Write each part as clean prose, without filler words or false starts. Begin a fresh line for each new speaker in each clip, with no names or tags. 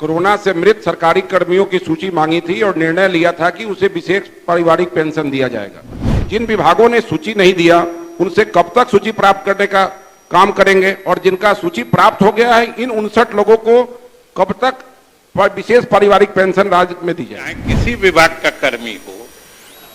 Corona से मृत सरकारी कर्मियों की सूची मांगी थी और निर्णय लिया था कि उसे विशेष पारिवारिक पेंशन दिया जाएगा। जिन विभागों ने सूची नहीं दिया उनसे कब तक सूची प्राप्त करने का काम करेंगे और जिनका सूची प्राप्त हो गया है इन 59 लोगों को कब तक विशेष पारिवारिक पेंशन राज्य में दी जाए।
किसी विभाग का कर्मी हो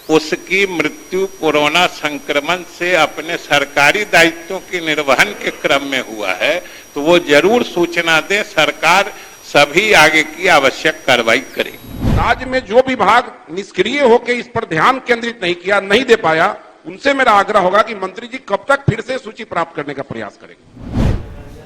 उसकी मृत्यु कोरोना संक्रमण से अपने सरकारी दायित्वों के निर्वहन के क्रम में हुआ है तो वो जरूर सूचना दे, सरकार सभी आगे की आवश्यक कार्रवाई करे।
राज्य में जो विभाग निष्क्रिय होकर इस पर ध्यान केंद्रित नहीं किया, नहीं दे पाया, उनसे मेरा आग्रह होगा कि मंत्री जी कब तक फिर से सूची प्राप्त करने का प्रयास करेंगे।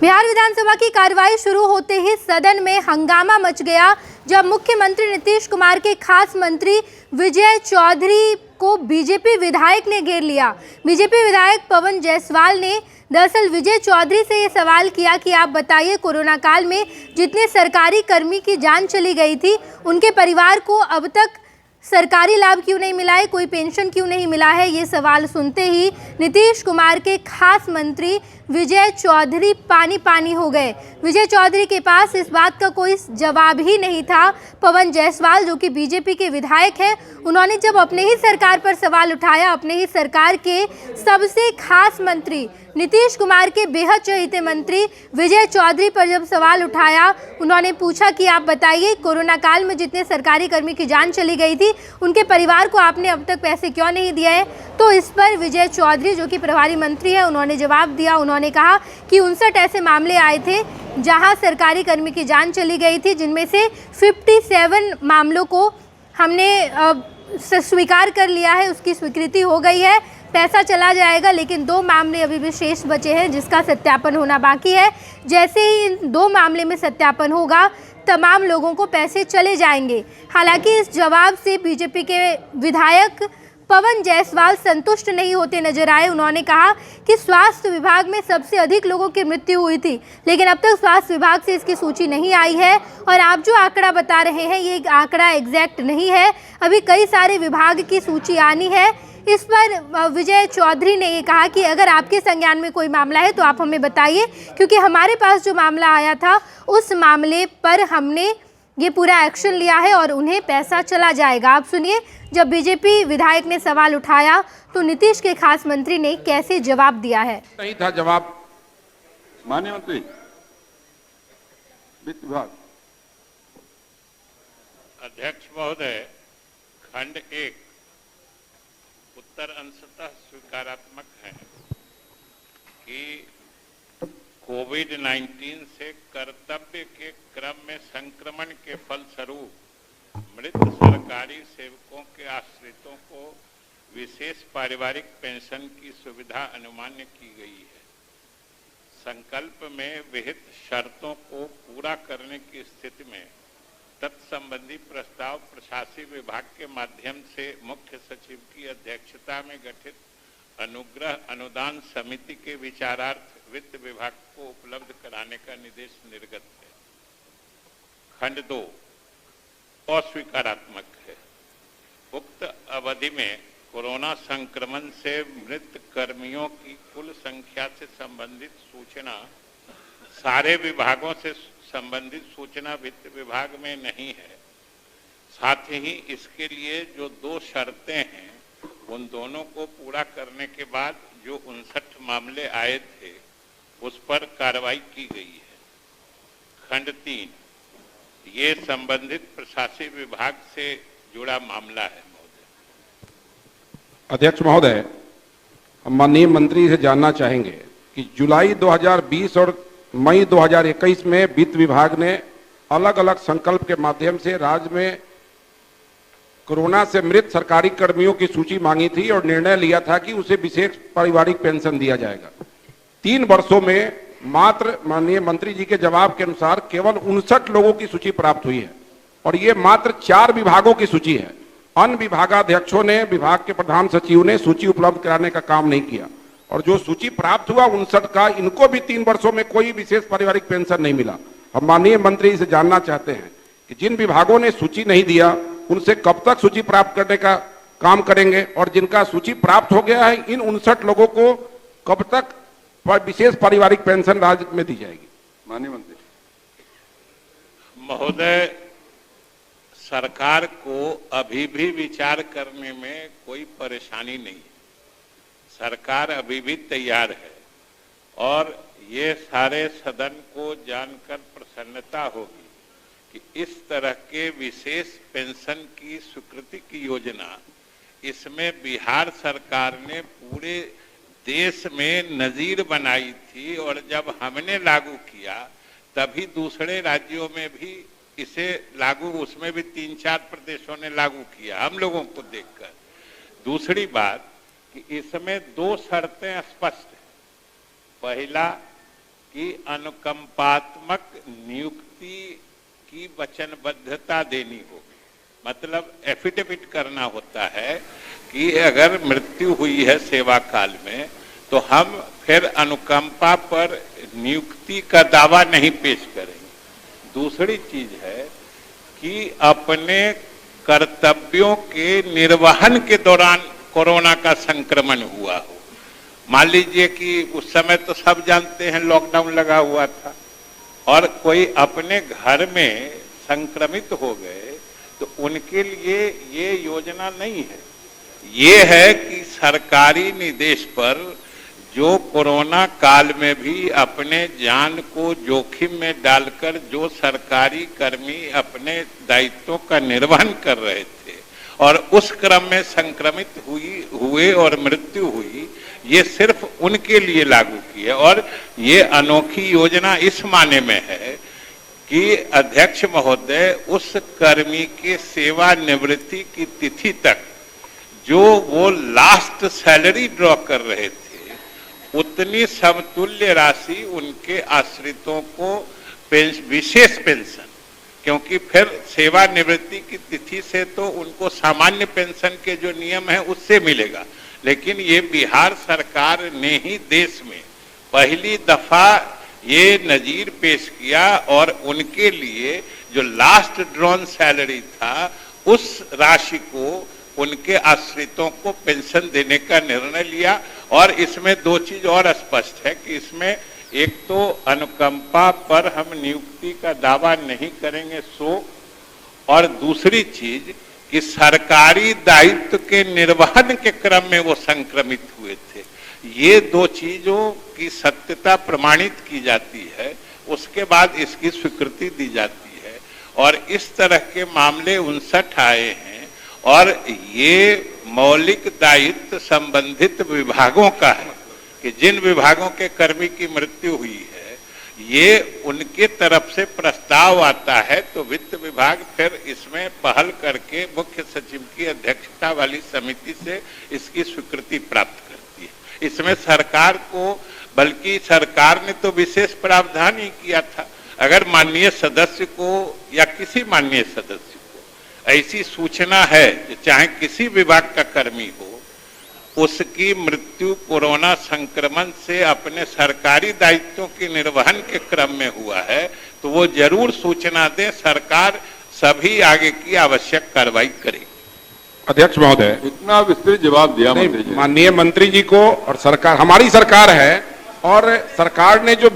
बिहार विधानसभा की कार्यवाही शुरू होते ही सदन में हंगामा मच गया जब मुख्यमंत्री नीतीश कुमार के खास मंत्री विजय चौधरी को बीजेपी विधायक ने घेर लिया। बीजेपी विधायक पवन जायसवाल ने दरअसल विजय चौधरी से ये सवाल किया कि आप बताइए, कोरोना काल में जितने सरकारी कर्मी की जान चली गई थी उनके परिवार को अब तक सरकारी लाभ क्यों नहीं मिला है, कोई पेंशन क्यों नहीं मिला है। ये सवाल सुनते ही नीतीश कुमार के खास मंत्री विजय चौधरी पानी पानी हो गए। विजय चौधरी के पास इस बात का कोई जवाब ही नहीं था। पवन जायसवाल जो कि बीजेपी के विधायक हैं, उन्होंने जब अपने ही सरकार पर सवाल उठाया, अपने ही सरकार के सबसे खास मंत्री नीतीश कुमार के बेहद चहेते मंत्री विजय चौधरी पर जब सवाल उठाया, उन्होंने पूछा कि आप बताइए, कोरोना काल में जितने सरकारी कर्मी की जान चली गई थी उनके परिवार को आपने अब तक पैसे क्यों नहीं दिए हैं। तो इस पर विजय चौधरी जो कि प्रभारी मंत्री है, उन्होंने जवाब दिया। उन्होंने कहा कि 59 ऐसे मामले आए थे जहां सरकारी कर्मी की जान चली गई थी, जिनमें से 57 मामलों को हमने स्वीकार कर लिया है, उसकी स्वीकृति हो गई है, पैसा चला जाएगा, लेकिन 2 मामले अभी भी शेष बचे हैं जिसका सत्यापन होना बाकी है। जैसे ही इन 2 मामले में सत्यापन होगा तमाम लोगों को पैसे चले जाएंगे। हालांकि इस जवाब से बीजेपी के विधायक पवन जायसवाल संतुष्ट नहीं होते नजर आए। उन्होंने कहा कि स्वास्थ्य विभाग में सबसे अधिक लोगों की मृत्यु हुई थी, लेकिन अब तक स्वास्थ्य विभाग से इसकी सूची नहीं आई है और आप जो आंकड़ा बता रहे हैं ये आंकड़ा एग्जैक्ट नहीं है, अभी कई सारे विभाग की सूची आनी है। इस पर विजय चौधरी ने ये कहा कि अगर आपके संज्ञान में कोई मामला है तो आप हमें बताइए, क्योंकि हमारे पास जो मामला आया था उस मामले पर हमने ये पूरा एक्शन लिया है और उन्हें पैसा चला जाएगा। आप सुनिए, जब बीजेपी विधायक ने सवाल उठाया तो नीतीश के खास मंत्री ने कैसे जवाब दिया है।
नहीं था जवाब। माननीय मंत्री वित्त विभाग।
अध्यक्ष महोदय, खंड 1 उत्तर अंशतः स्वीकारात्मक है कि कोविड-19 से कर्तव्य के क्रम में संक्रमण के फलस्वरूप मृत सरकारी सेवकों के आश्रितों को विशेष पारिवारिक पेंशन की सुविधा अनुमान्य की गई है। संकल्प में विहित शर्तों को पूरा करने की स्थिति में तत्संबंधी प्रस्ताव प्रशासनिक विभाग के माध्यम से मुख्य सचिव की अध्यक्षता में गठित अनुग्रह अनुदान समिति के विचारार्थ वित्त विभाग को उपलब्ध कराने का निर्देश निर्गत है। खंड 2 अस्वीकारात्मक है। उक्त अवधि में कोरोना संक्रमण से मृत कर्मियों की कुल संख्या से संबंधित सूचना सारे विभागों से संबंधित सूचना वित्त विभाग में नहीं है। साथ ही इसके लिए जो 2 शर्तें हैं उन दोनों को पूरा करने के बाद जो 59 मामले आए थे उस पर कार्रवाई की गई है। खंड 3 ये संबंधित प्रशासनिक विभाग से जुड़ा मामला है। महोदय
अध्यक्ष महोदय, हम माननीय मंत्री से जानना चाहेंगे कि जुलाई 2020 और मई 2021 में वित्त विभाग ने अलग अलग संकल्प के माध्यम से राज्य में कोरोना से मृत सरकारी कर्मियों की सूची मांगी थी और निर्णय लिया था कि उसे विशेष पारिवारिक पेंशन दिया जाएगा। 3 वर्षों में मात्र माननीय मंत्री जी के जवाब के अनुसार केवल 59 लोगों की सूची प्राप्त हुई है और ये मात्र 4 विभागों की सूची है। अन्य विभागाध्यक्षों ने, विभाग के प्रधान सचिव ने सूची उपलब्ध कराने का काम नहीं किया और जो सूची प्राप्त हुआ 59 का, इनको भी 3 वर्षों में कोई विशेष पारिवारिक पेंशन नहीं मिला। हम माननीय मंत्री से जानना चाहते हैं कि जिन विभागों ने सूची नहीं दिया उनसे कब तक सूची प्राप्त करने का काम करेंगे और जिनका सूची प्राप्त हो गया है इन 59 लोगों को कब तक विशेष पारिवारिक पेंशन राज्य में दी जाएगी। माननीय मंत्री।
महोदय, सरकार को अभी भी विचार करने में कोई परेशानी नहीं है। सरकार अभी भी तैयार है और ये सारे सदन को जानकर प्रसन्नता होगी कि इस तरह के विशेष पेंशन की स्वीकृति की योजना, इसमें बिहार सरकार ने पूरे देश में नजीर बनाई थी और जब हमने लागू किया तभी दूसरे राज्यों में भी इसे लागू, उसमें भी 3-4 प्रदेशों ने लागू किया हम लोगों को देखकर। दूसरी बात कि इसमें 2 शर्तें स्पष्ट हैं। पहला कि अनुकंपात्मक नियुक्ति की वचनबद्धता देनी होगी, मतलब एफिडेविट करना होता है कि अगर मृत्यु हुई है सेवा काल में तो हम फिर अनुकंपा पर नियुक्ति का दावा नहीं पेश करेंगे। दूसरी चीज है कि अपने कर्तव्यों के निर्वहन के दौरान कोरोना का संक्रमण हुआ हो। मान लीजिए कि उस समय तो सब जानते हैं लॉकडाउन लगा हुआ था और कोई अपने घर में संक्रमित हो गए तो उनके लिए ये योजना नहीं है। ये है कि सरकारी निर्देश पर जो कोरोना काल में भी अपने जान को जोखिम में डालकर जो सरकारी कर्मी अपने दायित्वों का निर्वहन कर रहे थे और उस क्रम में संक्रमित हुए और मृत्यु हुई, ये सिर्फ उनके लिए लागू की है। और ये अनोखी योजना इस माने में है कि अध्यक्ष महोदय उस कर्मी के सेवानिवृत्ति की तिथि तक जो वो लास्ट सैलरी ड्रॉ कर रहे थे उतनी समतुल्य राशि उनके आश्रितों को विशेष पेंशन, क्योंकि फिर सेवानिवृत्ति की तिथि से तो उनको सामान्य पेंशन के जो नियम है उससे मिलेगा, लेकिन ये बिहार सरकार ने ही देश में पहली दफा ये नजीर पेश किया और उनके लिए जो लास्ट ड्रॉन सैलरी था उस राशि को उनके आश्रितों को पेंशन देने का निर्णय लिया। और इसमें 2 चीज और स्पष्ट है कि इसमें एक तो अनुकंपा पर हम नियुक्ति का दावा नहीं करेंगे और दूसरी चीज कि सरकारी दायित्व के निर्वहन के क्रम में वो संक्रमित हुए थे। ये 2 चीजों की सत्यता प्रमाणित की जाती है, उसके बाद इसकी स्वीकृति दी जाती है। और इस तरह के मामले 59 आए हैं और ये मौलिक दायित्व संबंधित विभागों का है कि जिन विभागों के कर्मी की मृत्यु हुई है ये उनके तरफ से प्रस्ताव आता है तो वित्त विभाग फिर इसमें पहल करके मुख्य सचिव की अध्यक्षता वाली समिति से इसकी स्वीकृति प्राप्त करती है। इसमें सरकार को, बल्कि सरकार ने तो विशेष प्रावधान ही किया था। अगर माननीय सदस्य को या किसी माननीय सदस्य ऐसी सूचना है, चाहे किसी विभाग का कर्मी हो, उसकी मृत्यु कोरोना संक्रमण से अपने सरकारी दायित्वों के निर्वहन के क्रम में हुआ है तो वो जरूर सूचना दे, सरकार सभी आगे की आवश्यक कार्रवाई करेगी।
अध्यक्ष महोदय,
इतना विस्तृत जवाब दिया मंत्री जी।
माननीय मंत्री जी को, और सरकार हमारी सरकार है और सरकार ने जो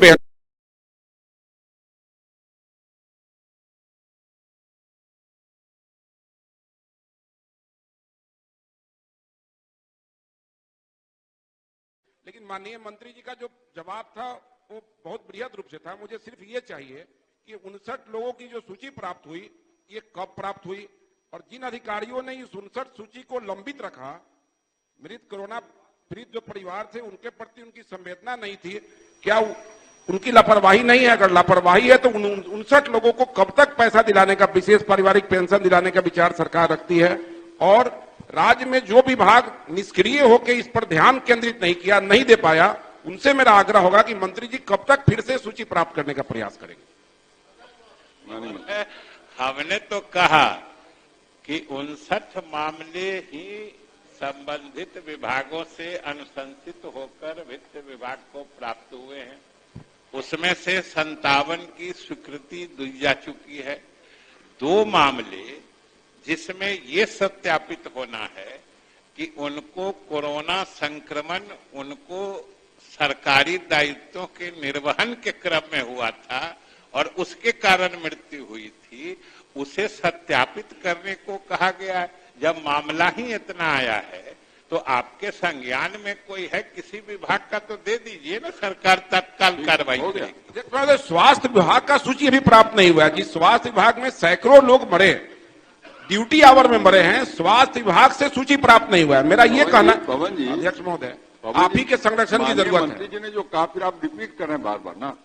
लेकिन माननीय मंत्री जी का जो जवाब था वो बहुत बृहद रूप से था। मुझे सिर्फ ये चाहिए कि 59 लोगों की जो सूची प्राप्त हुई ये कब प्राप्त हुई और जिन अधिकारियों ने इस 59 सूची को लंबित रखा, मृत कोरोना पीड़ित जो परिवार थे उनके प्रति उनकी संवेदना नहीं थी, क्या उनकी लापरवाही नहीं है? अगर लापरवाही है तो 59 लोगों को कब तक पैसा दिलाने का, विशेष पारिवारिक पेंशन दिलाने का विचार सरकार रखती है? और राज्य में जो विभाग निष्क्रिय होकर इस पर ध्यान केंद्रित नहीं किया, नहीं दे पाया, उनसे मेरा आग्रह होगा कि मंत्री जी कब तक फिर से सूची प्राप्त करने का प्रयास करेंगे?
हमने तो कहा कि 59 मामले ही संबंधित विभागों से अनुशंसित होकर वित्त विभाग को प्राप्त हुए हैं। उसमें से 57 की स्वीकृति दी जा चुकी है। 2 मामले जिसमें ये सत्यापित होना है कि उनको कोरोना संक्रमण उनको सरकारी दायित्वों के निर्वहन के क्रम में हुआ था, और उसके कारण मृत्यु हुई थी, उसे सत्यापित करने को कहा गया है। जब मामला ही इतना आया है तो आपके संज्ञान में कोई है किसी विभाग का तो दे दीजिए ना, सरकार तत्काल कार्रवाई करेगी।
स्वास्थ्य विभाग का सूची अभी प्राप्त नहीं हुआ है कि स्वास्थ्य विभाग में सैकड़ों लोग मरे, ड्यूटी आवर में मरे हैं, स्वास्थ्य विभाग से सूची प्राप्त नहीं हुआ है। मेरा ये कहना,
पवन जी,
अध्यक्ष महोदय, आप ही के संरक्षण की जरूरत है।
मंत्री जी ने जो कहा, फिर आप रिपीट कर रहे हैं बार बार ना।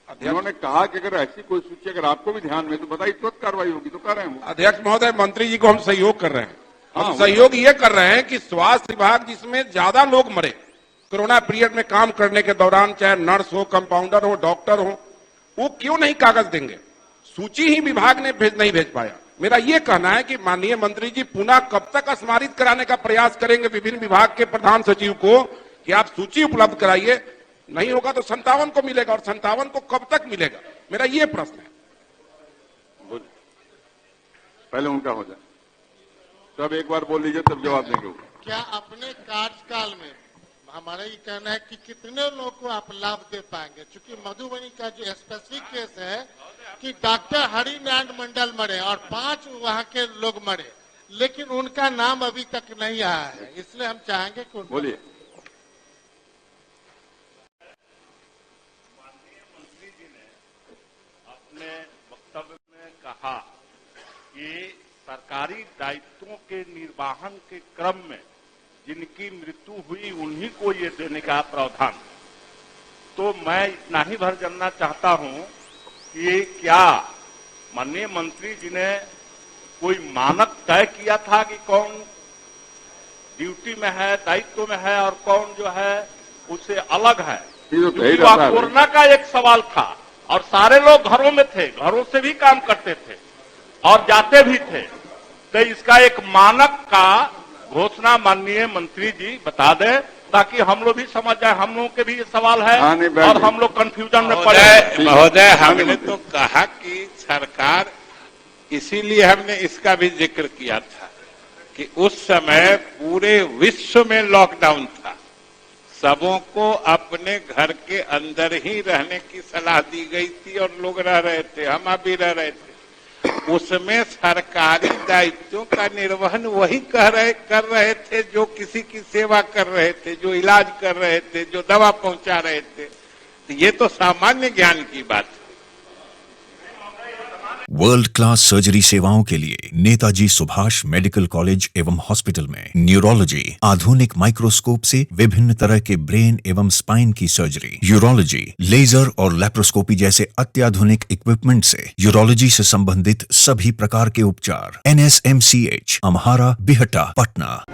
उन्होंने कहा कि अगर ऐसी कोई सूची अगर आपको भी ध्यान में तो बताइए, तुरंत कार्रवाई होगी, तो कर रहे हैं।
अध्यक्ष महोदय, मंत्री जी को हम सहयोग कर रहे हैं। हम सहयोग ये कर रहे हैं कि स्वास्थ्य विभाग जिसमें ज्यादा लोग मरे कोरोना पीरियड में काम करने के दौरान, चाहे नर्स हो, कंपाउंडर हो, डॉक्टर हो, वो क्यों नहीं कागज देंगे? सूची ही विभाग ने नहीं भेज पाया। मेरा ये कहना है कि माननीय मंत्री जी पुनः कब तक स्मारित कराने का प्रयास करेंगे विभिन्न विभाग के प्रधान सचिव को कि आप सूची उपलब्ध कराइए? नहीं होगा तो 57 को मिलेगा, और 57 को कब तक मिलेगा? मेरा ये प्रश्न है।
पहले उनका हो जाए, तब एक बार बोल लीजिए, तब जवाब देंगे।
क्या अपने कार्यकाल में हमारा ये कहना है कि कितने लोगों को आप लाभ दे पाएंगे? क्योंकि मधुबनी का जो स्पेसिफिक केस है कि डॉक्टर हरिनारायण मंडल मरे और 5 वहां के लोग मरे, लेकिन उनका नाम अभी तक नहीं आया है, इसलिए हम चाहेंगे कि
बोलिए।
मंत्री जी ने अपने वक्तव्य में कहा कि सरकारी दायित्वों के निर्वहन के क्रम में जिनकी मृत्यु हुई उन्हीं को ये देने का प्रावधान। तो मैं इतना ही भर जानना चाहता हूं कि क्या माननीय मंत्री जी ने कोई मानक तय किया था कि कौन ड्यूटी में है, दायित्व में है, और कौन जो है उससे अलग है? क्योंकि वह कोरोना का एक सवाल था और सारे लोग घरों में थे, घरों से भी काम करते थे और जाते भी थे। तो इसका एक मानक का घोषणा माननीय मंत्री जी बता दें, ताकि हम लोग भी समझ जाए। हम लोगों के भी ये सवाल है और हम लोग कंफ्यूजन में पड़े। महोदय, हमने तो कहा कि सरकार, इसीलिए हमने इसका भी जिक्र किया था कि उस समय पूरे विश्व में लॉकडाउन था, सबों को अपने घर के अंदर ही रहने की सलाह दी गई थी और लोग रह रहे थे, हम भी रह रहे थे। उसमें सरकारी दायित्वों का निर्वहन वही कर रहे थे जो किसी की सेवा कर रहे थे, जो इलाज कर रहे थे, जो दवा पहुंचा रहे थे। तो ये तो सामान्य ज्ञान की बात है।
वर्ल्ड क्लास सर्जरी सेवाओं के लिए नेताजी सुभाष मेडिकल कॉलेज एवं हॉस्पिटल में न्यूरोलॉजी, आधुनिक माइक्रोस्कोप से विभिन्न तरह के ब्रेन एवं स्पाइन की सर्जरी, यूरोलॉजी, लेजर और लैप्रोस्कोपी जैसे अत्याधुनिक इक्विपमेंट से यूरोलॉजी से संबंधित सभी प्रकार के उपचार। NSMCH, अम्हारा, बिहटा, पटना।